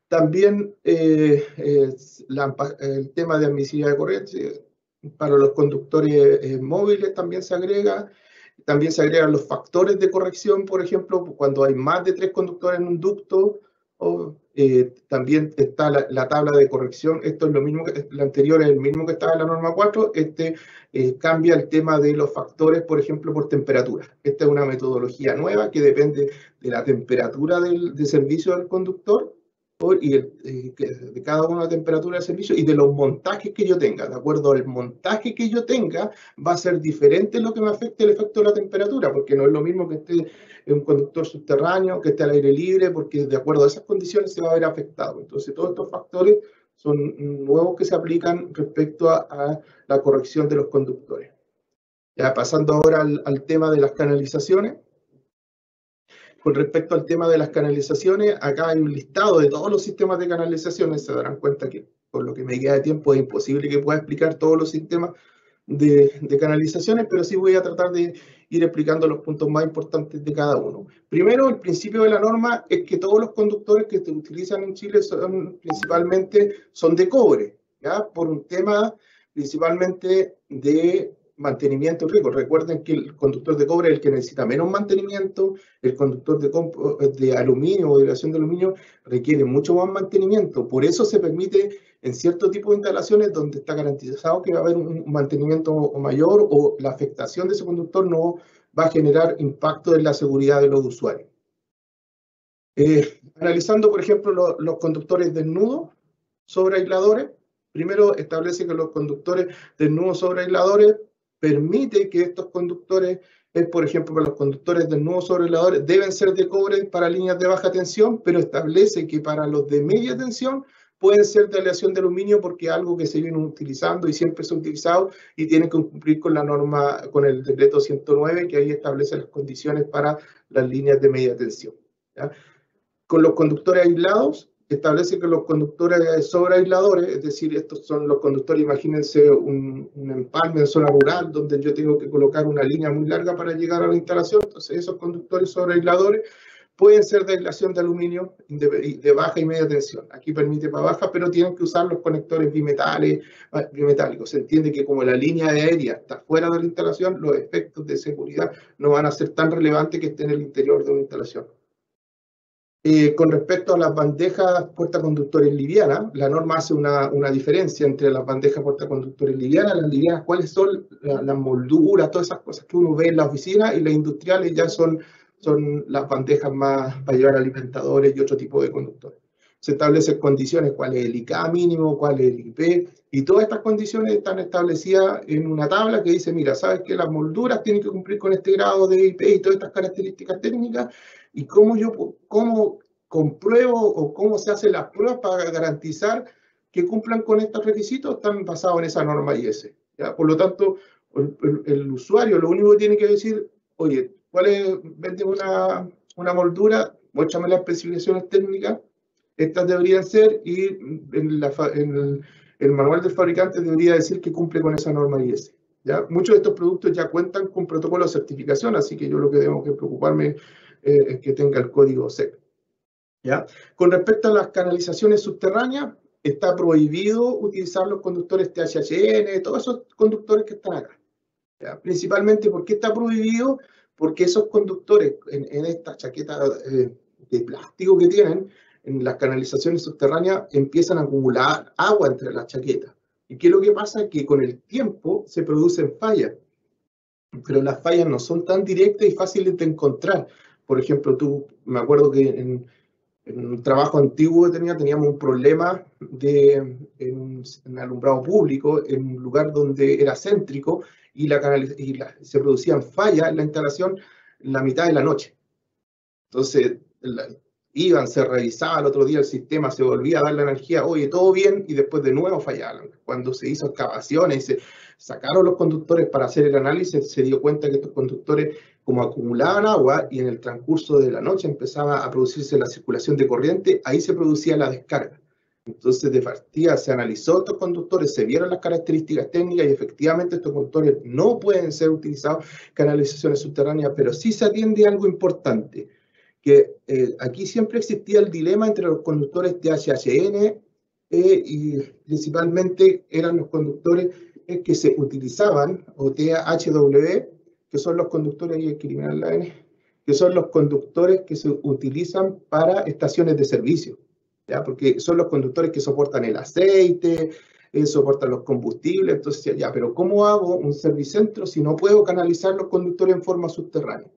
También el tema de admisibilidad de corriente para los conductores móviles también se agrega. También se agregan los factores de corrección, por ejemplo, cuando hay más de 3 conductores en un ducto. También está la tabla de corrección. Esto es lo mismo que el anterior, es el mismo que estaba en la norma 4. Cambia el tema de los factores, por ejemplo, por temperatura. Esta es una metodología nueva que depende de la temperatura de servicio del conductor y de cada una de la temperatura del servicio y de los montajes que yo tenga. De acuerdo al montaje que yo tenga, va a ser diferente lo que me afecte el efecto de la temperatura, porque no es lo mismo que esté en un conductor subterráneo, que esté al aire libre, porque de acuerdo a esas condiciones se va a ver afectado. Entonces, todos estos factores son nuevos que se aplican respecto a la corrección de los conductores. Ya pasando ahora al tema de las canalizaciones. Con respecto al tema de las canalizaciones, acá hay un listado de todos los sistemas de canalizaciones. Se darán cuenta que por lo que me queda de tiempo es imposible que pueda explicar todos los sistemas de canalizaciones, pero sí voy a tratar de ir explicando los puntos más importantes de cada uno. Primero, el principio de la norma es que todos los conductores que se utilizan en Chile principalmente son de cobre, ¿ya? Por un tema principalmente de mantenimiento riesgo. Recuerden que el conductor de cobre es el que necesita menos mantenimiento, el conductor de aluminio o de aleación de aluminio requiere mucho más mantenimiento. Por eso se permite en cierto tipo de instalaciones donde está garantizado que va a haber un mantenimiento mayor o la afectación de ese conductor no va a generar impacto en la seguridad de los usuarios. Analizando, por ejemplo, los conductores desnudos sobre aisladores, primero establece que los conductores desnudos sobre aisladores permite que estos conductores, por ejemplo, para los conductores desnudos sobre aisladores, deben ser de cobre para líneas de baja tensión, pero establece que para los de media tensión pueden ser de aleación de aluminio porque es algo que se viene utilizando y siempre se ha utilizado y tienen que cumplir con la norma, con el decreto 109, que ahí establece las condiciones para las líneas de media tensión, ¿ya? Con los conductores aislados, establece que los conductores sobre aisladores, es decir, estos son los conductores, imagínense un empalme en zona rural donde yo tengo que colocar una línea muy larga para llegar a la instalación. Entonces, esos conductores sobre aisladores pueden ser de aislación de aluminio de baja y media tensión. Aquí permite para baja, pero tienen que usar los conectores bimetálicos. Se entiende que como la línea aérea está fuera de la instalación, los efectos de seguridad no van a ser tan relevantes que estén en el interior de una instalación. Con respecto a las bandejas portaconductores livianas, la norma hace una diferencia entre las bandejas portaconductores livianas. Las livianas, ¿cuáles son? Las molduras, todas esas cosas que uno ve en la oficina, y las industriales ya son las bandejas más para llevar alimentadores y otro tipo de conductores. se establecen condiciones, cuál es el IK mínimo, cuál es el IP, y todas estas condiciones están establecidas en una tabla que dice, mira, sabes que las molduras tienen que cumplir con este grado de IP y todas estas características técnicas, y cómo compruebo o cómo se hacen las pruebas para garantizar que cumplan con estos requisitos, están basados en esa norma IS. ¿Ya? Por lo tanto, el usuario lo único que tiene que decir, oye, vende una moldura, muéstrame las especificaciones técnicas, estas deberían ser, y el manual del fabricante debería decir que cumple con esa norma IS. ¿Ya? Muchos de estos productos ya cuentan con protocolos de certificación, así que yo lo que tengo que preocuparme es que tenga el código SEC. ¿Ya? Con respecto a las canalizaciones subterráneas, está prohibido utilizar los conductores THHN, todos esos conductores que están acá. ¿Ya? Principalmente, ¿por qué está prohibido? Porque esos conductores en esta chaqueta de plástico que tienen, en las canalizaciones subterráneas, empiezan a acumular agua entre las chaquetas. ¿Y qué es lo que pasa? Que con el tiempo se producen fallas, pero las fallas no son tan directas y fáciles de encontrar. Por ejemplo, me acuerdo que en un trabajo antiguo que teníamos un problema en alumbrado público, en un lugar donde era céntrico, y se producían fallas en la instalación en la mitad de la noche. Entonces, se revisaba el otro día el sistema, se volvía a dar la energía, oye, todo bien, y después de nuevo fallaban. Cuando se hizo excavaciones y se sacaron los conductores para hacer el análisis, se dio cuenta que estos conductores, como acumulaban agua y en el transcurso de la noche empezaba a producirse la circulación de corriente, ahí se producía la descarga. Entonces, de partida se analizó estos conductores, se vieron las características técnicas y efectivamente estos conductores no pueden ser utilizados en canalizaciones subterráneas, pero sí se atiende a algo importante, que aquí siempre existía el dilema entre los conductores THHN y principalmente eran los conductores que se utilizaban, o THW, que son los conductores, y eliminar la N, que son los conductores que se utilizan para estaciones de servicio, ¿ya? Porque son los conductores que soportan el aceite, soportan los combustibles. Entonces, ya, pero ¿cómo hago un servicentro si no puedo canalizar los conductores en forma subterránea?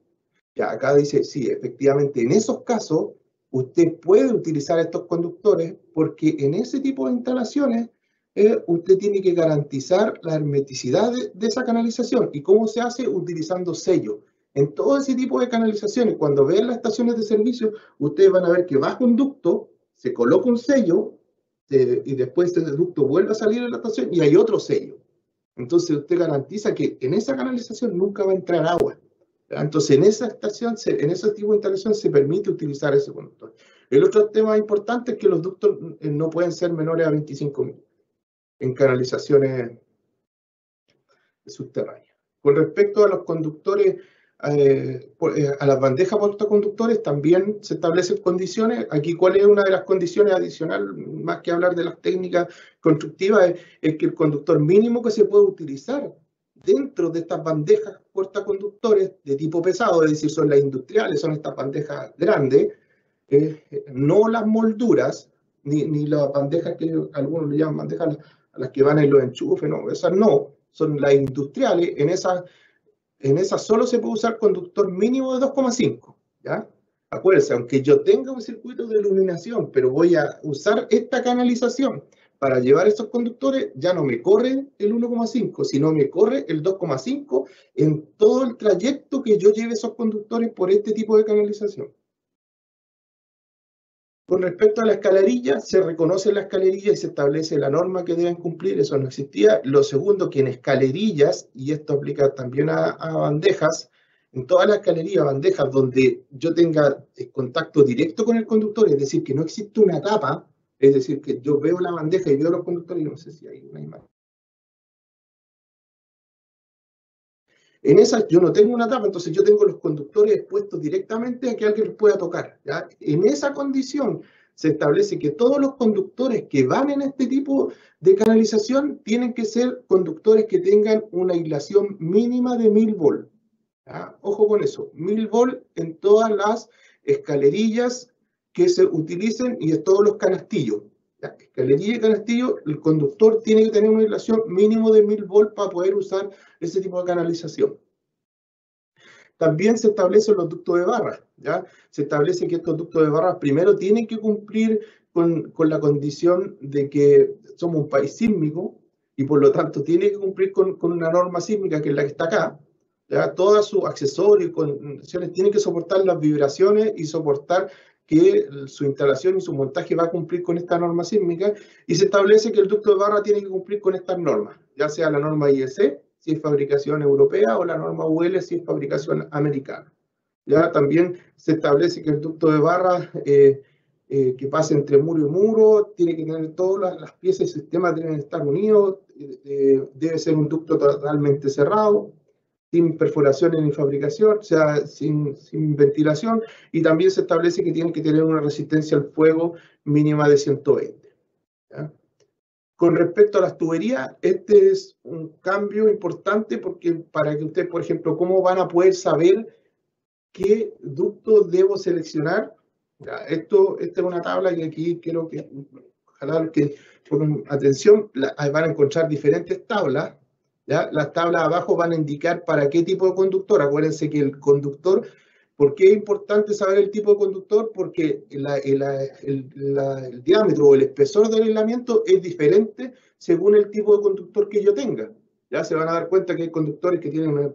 Ya, acá dice, sí, efectivamente, en esos casos, usted puede utilizar estos conductores porque en ese tipo de instalaciones usted tiene que garantizar la hermeticidad de esa canalización. ¿Y cómo se hace? Utilizando sellos. En todo ese tipo de canalizaciones, cuando vean las estaciones de servicio, ustedes van a ver que bajo un ducto, se coloca un sello y después ese ducto vuelve a salir de la estación y hay otro sello. Entonces usted garantiza que en esa canalización nunca va a entrar agua. Entonces, en esa estación, en ese tipo de instalación se permite utilizar ese conductor. El otro tema importante es que los ductos no pueden ser menores a 25.000 en canalizaciones subterráneas. Con respecto a los conductores, a las bandejas portaconductores, también se establecen condiciones. Aquí, ¿cuál es una de las condiciones adicionales, más que hablar de las técnicas constructivas? Es que el conductor mínimo que se puede utilizar dentro de estas bandejas portaconductores de tipo pesado, es decir, son las industriales, son estas bandejas grandes, no las molduras, ni las bandejas que algunos le llaman bandejas a las que van en los enchufes, no, esas no, son las industriales. En esas solo se puede usar conductor mínimo de 2,5, ¿ya? Acuérdense, aunque yo tenga un circuito de iluminación, pero voy a usar esta canalización para llevar estos conductores, ya no me corre el 1,5, sino me corre el 2,5 en todo el trayecto que yo lleve esos conductores por este tipo de canalización. Con respecto a la escalerilla, se reconoce la escalerilla y se establece la norma que deben cumplir, eso no existía. Lo segundo, que en escalerillas, y esto aplica también a bandejas, en todas las escalerillas, bandejas donde yo tenga contacto directo con el conductor, es decir, que no existe una tapa, es decir, que yo veo la bandeja y veo los conductores, y no sé si hay una imagen. En esas yo no tengo una tapa, entonces yo tengo los conductores expuestos directamente a que alguien los pueda tocar, ¿ya? En esa condición se establece que todos los conductores que van en este tipo de canalización tienen que ser conductores que tengan una aislación mínima de 1000 volts. ¿Ya? Ojo con eso, 1000 volts en todas las escalerillas que se utilicen y en todos los canastillos. ¿Ya? Escalerilla y canastillo, el conductor tiene que tener una aislación mínimo de 1000 volts para poder usar ese tipo de canalización. También se establecen los ductos de barras, ¿ya? Se establece que estos ductos de barras primero tienen que cumplir con la condición de que somos un país sísmico y por lo tanto tiene que cumplir con una norma sísmica que es la que está acá. ¿Ya? Todos sus accesorios y condiciones tienen que soportar las vibraciones y soportar que su instalación y su montaje va a cumplir con esta norma sísmica, y se establece que el ducto de barra tiene que cumplir con estas normas, ya sea la norma IEC, si es fabricación europea, o la norma UL, si es fabricación americana. Ya también se establece que el ducto de barra que pase entre muro y muro tiene que tener todas las piezas y sistemas deben estar unidos, debe ser un ducto totalmente cerrado, sin perforaciones ni fabricación, o sea, sin ventilación, y también se establece que tienen que tener una resistencia al fuego mínima de 120. ¿Ya? Con respecto a las tuberías, este es un cambio importante porque para que ustedes, por ejemplo, ¿cómo van a poder saber qué ducto debo seleccionar? Ya, esta es una tabla que aquí quiero que, ojalá que pongan atención, van a encontrar diferentes tablas. ¿Ya? Las tablas abajo van a indicar para qué tipo de conductor. Acuérdense que el conductor, ¿por qué es importante saber el tipo de conductor? Porque el diámetro o el espesor del aislamiento es diferente según el tipo de conductor que yo tenga. Ya se van a dar cuenta que hay conductores que tienen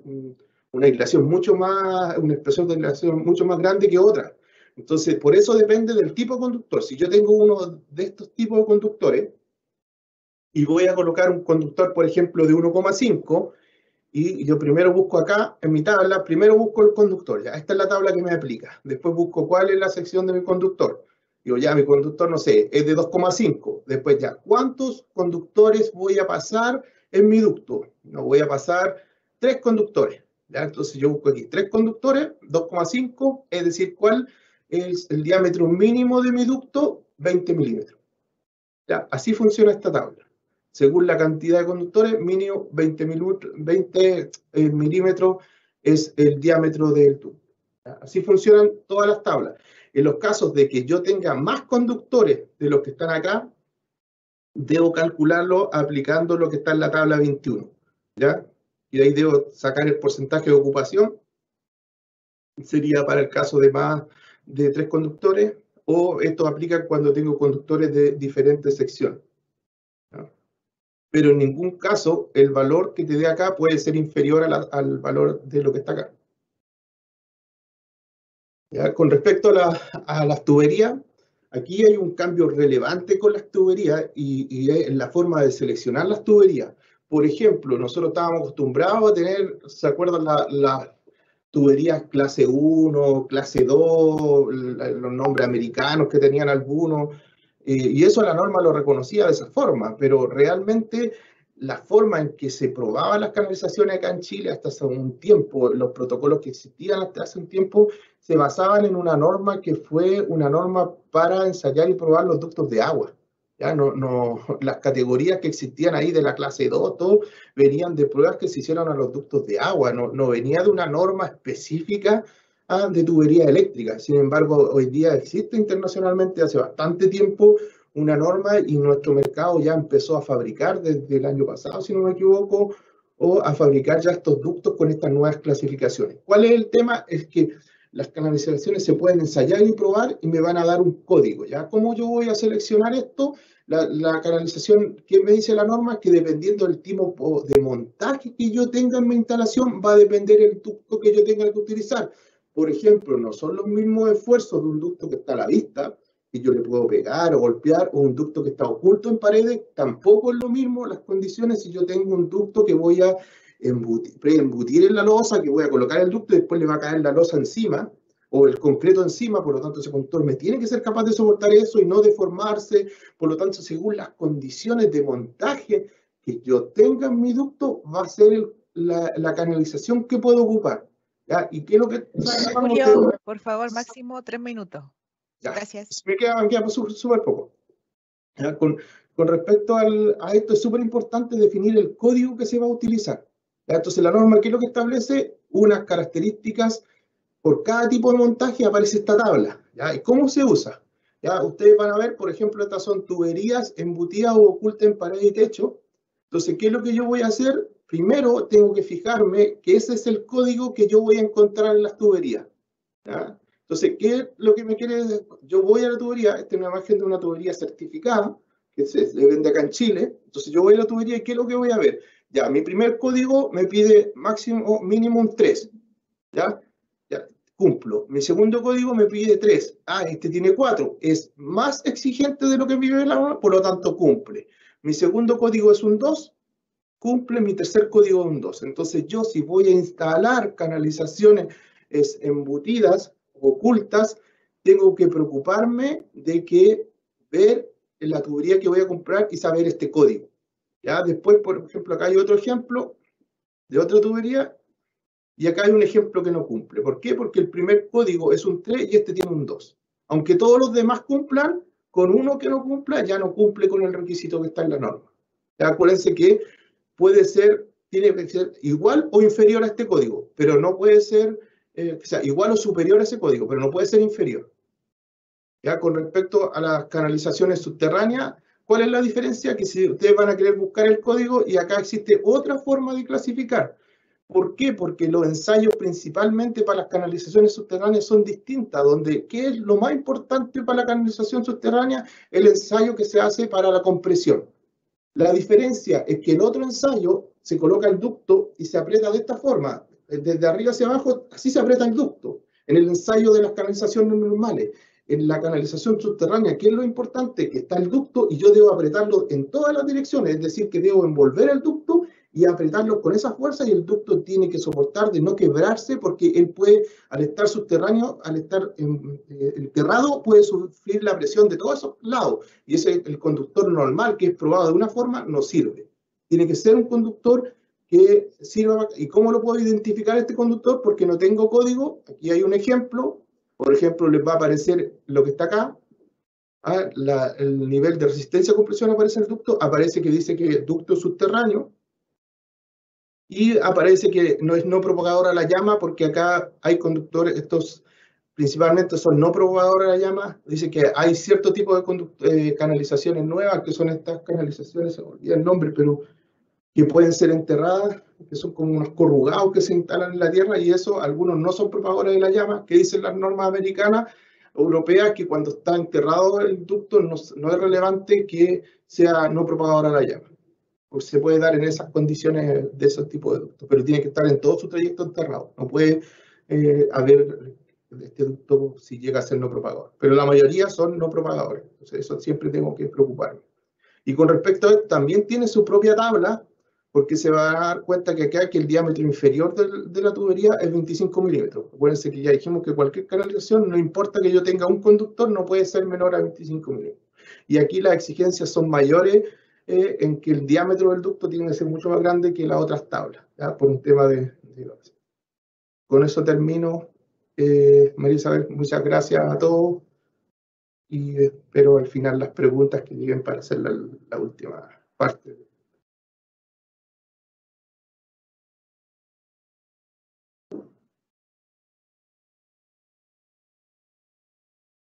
una aislación mucho más, un espesor de aislación mucho más grande que otra. Entonces, por eso depende del tipo de conductor. Si yo tengo uno de estos tipos de conductores, y voy a colocar un conductor, por ejemplo, de 1,5, y yo primero busco acá, en mi tabla, primero busco el conductor, ya, esta es la tabla que me aplica, después busco cuál es la sección de mi conductor, digo, ya, mi conductor, no sé, es de 2,5, después ya, ¿cuántos conductores voy a pasar en mi ducto? No, voy a pasar 3 conductores, ya, entonces yo busco aquí 3 conductores, 2,5, es decir, ¿cuál es el diámetro mínimo de mi ducto? 20 milímetros. Ya, así funciona esta tabla. Según la cantidad de conductores, mínimo 20 milímetros es el diámetro del tubo. Así funcionan todas las tablas. En los casos de que yo tenga más conductores de los que están acá, debo calcularlo aplicando lo que está en la tabla 21. ¿Ya? Y de ahí debo sacar el porcentaje de ocupación. Sería para el caso de más de 3 conductores, o esto aplica cuando tengo conductores de diferentes secciones. ¿Ya? Pero en ningún caso el valor que te dé acá puede ser inferior al valor de lo que está acá. ¿Ya? Con respecto a las tuberías, aquí hay un cambio relevante con las tuberías y en la forma de seleccionar las tuberías. Por ejemplo, nosotros estábamos acostumbrados a tener, ¿se acuerdan las tuberías clase 1, clase 2, los nombres americanos que tenían algunos? Y eso la norma lo reconocía de esa forma, pero realmente la forma en que se probaban las canalizaciones acá en Chile hasta hace un tiempo, los protocolos que existían hasta hace un tiempo, se basaban en una norma que fue una norma para ensayar y probar los ductos de agua. Ya las categorías que existían ahí de la clase 2, todo, venían de pruebas que se hicieron a los ductos de agua, no venía de una norma específica de tubería eléctrica. Sin embargo, hoy día existe internacionalmente hace bastante tiempo una norma y nuestro mercado ya empezó a fabricar desde el año pasado, si no me equivoco, o a fabricar ya estos ductos con estas nuevas clasificaciones. ¿Cuál es el tema? Es que las canalizaciones se pueden ensayar y probar y me van a dar un código, ¿ya? ¿Cómo yo voy a seleccionar esto? La canalización, ¿qué me dice la norma? Que dependiendo del tipo de montaje que yo tenga en mi instalación, va a depender el ducto que yo tenga que utilizar. Por ejemplo, no son los mismos esfuerzos de un ducto que está a la vista, que yo le puedo pegar o golpear, o un ducto que está oculto en paredes, tampoco es lo mismo las condiciones si yo tengo un ducto que voy a embutir en la losa, que voy a colocar el ducto y después le va a caer la losa encima, o el concreto encima, por lo tanto ese conductor me tiene que ser capaz de soportar eso y no deformarse, por lo tanto según las condiciones de montaje que yo tenga en mi ducto, va a ser la canalización que puedo ocupar. ¿Ya? ¿Y qué es lo que... Julio, por favor, máximo 3 minutos. Ya. Gracias. Me queda súper poco. ¿Ya? Con respecto a esto, es súper importante definir el código que se va a utilizar. ¿Ya? Entonces, la norma, ¿qué es lo que establece? Unas características por cada tipo de montaje aparece esta tabla. ¿Ya? ¿Y cómo se usa? ¿Ya? Ustedes van a ver, por ejemplo, estas son tuberías embutidas o ocultas en pared y techo. Entonces, ¿qué es lo que yo voy a hacer? Primero, tengo que fijarme que ese es el código que yo voy a encontrar en las tuberías. ¿Ya? Entonces, ¿qué es lo que me quiere? Yo voy a la tubería, esta es una imagen de una tubería certificada, que se vende acá en Chile. Entonces, yo voy a la tubería y ¿qué es lo que voy a ver? Ya, mi primer código me pide máximo, mínimo un 3, ¿ya? Ya, cumplo. Mi segundo código me pide 3. Ah, este tiene 4. Es más exigente de lo que pide la norma, por lo tanto cumple. Mi segundo código es un 2, cumple. Mi tercer código es un 2. Entonces yo, si voy a instalar canalizaciones embutidas, ocultas, tengo que preocuparme de que ver en la tubería que voy a comprar y saber este código. ¿Ya? Después, por ejemplo, acá hay otro ejemplo de otra tubería. Y acá hay un ejemplo que no cumple. ¿Por qué? Porque el primer código es un 3 y este tiene un 2. Aunque todos los demás cumplan, con uno que no cumpla ya no cumple con el requisito que está en la norma. Ya, acuérdense que puede ser, tiene que ser igual o inferior a este código, pero no puede ser, o sea, igual o superior a ese código, pero no puede ser inferior. Ya, con respecto a las canalizaciones subterráneas, ¿cuál es la diferencia? Que si ustedes van a querer buscar el código y acá existe otra forma de clasificar. ¿Por qué? Porque los ensayos principalmente para las canalizaciones subterráneas son distintas, donde ¿qué es lo más importante para la canalización subterránea? El ensayo que se hace para la compresión. La diferencia es que en otro ensayo se coloca el ducto y se aprieta de esta forma, desde arriba hacia abajo, así se aprieta el ducto. En el ensayo de las canalizaciones normales, en la canalización subterránea, ¿qué es lo importante? Que está el ducto y yo debo apretarlo en todas las direcciones, es decir, que debo envolver el ducto y apretarlo con esa fuerza y el ducto tiene que soportar de no quebrarse porque él puede, al estar subterráneo, al estar enterrado, puede sufrir la presión de todos esos lados. Y ese el conductor normal que es probado de una forma no sirve. Tiene que ser un conductor que sirva. ¿Y cómo lo puedo identificar este conductor? Porque no tengo código. Aquí hay un ejemplo. Por ejemplo, les va a aparecer lo que está acá. El nivel de resistencia a compresión aparece en el ducto. Aparece que dice que ducto subterráneo. Y aparece que no es no propagadora a la llama porque acá hay conductores, estos principalmente son no propagadores a la llama. Dice que hay cierto tipo de canalizaciones nuevas, que son estas canalizaciones, se me olvida el nombre, pero que pueden ser enterradas, que son como unos corrugados que se instalan en la tierra y eso, algunos no son propagadores de la llama, que dicen las normas americanas, europeas, que cuando está enterrado el ducto no es relevante que sea no propagador a la llama. Pues se puede dar en esas condiciones de esos tipos de ductos, pero tiene que estar en todo su trayecto enterrado. No puede haber este ducto si llega a ser no propagador. Pero la mayoría son no propagadores. Entonces eso siempre tengo que preocuparme. Y con respecto a esto, también tiene su propia tabla, porque se va a dar cuenta que acá que el diámetro inferior de la tubería es 25 milímetros. Acuérdense que ya dijimos que cualquier canalización, no importa que yo tenga un conductor, no puede ser menor a 25 milímetros. Y aquí las exigencias son mayores en que el diámetro del ducto tiene que ser mucho más grande que las otras tablas, ¿ya? Por un tema de base. Con eso termino. María Isabel, muchas gracias a todos y espero al final las preguntas que lleguen para hacer la última parte.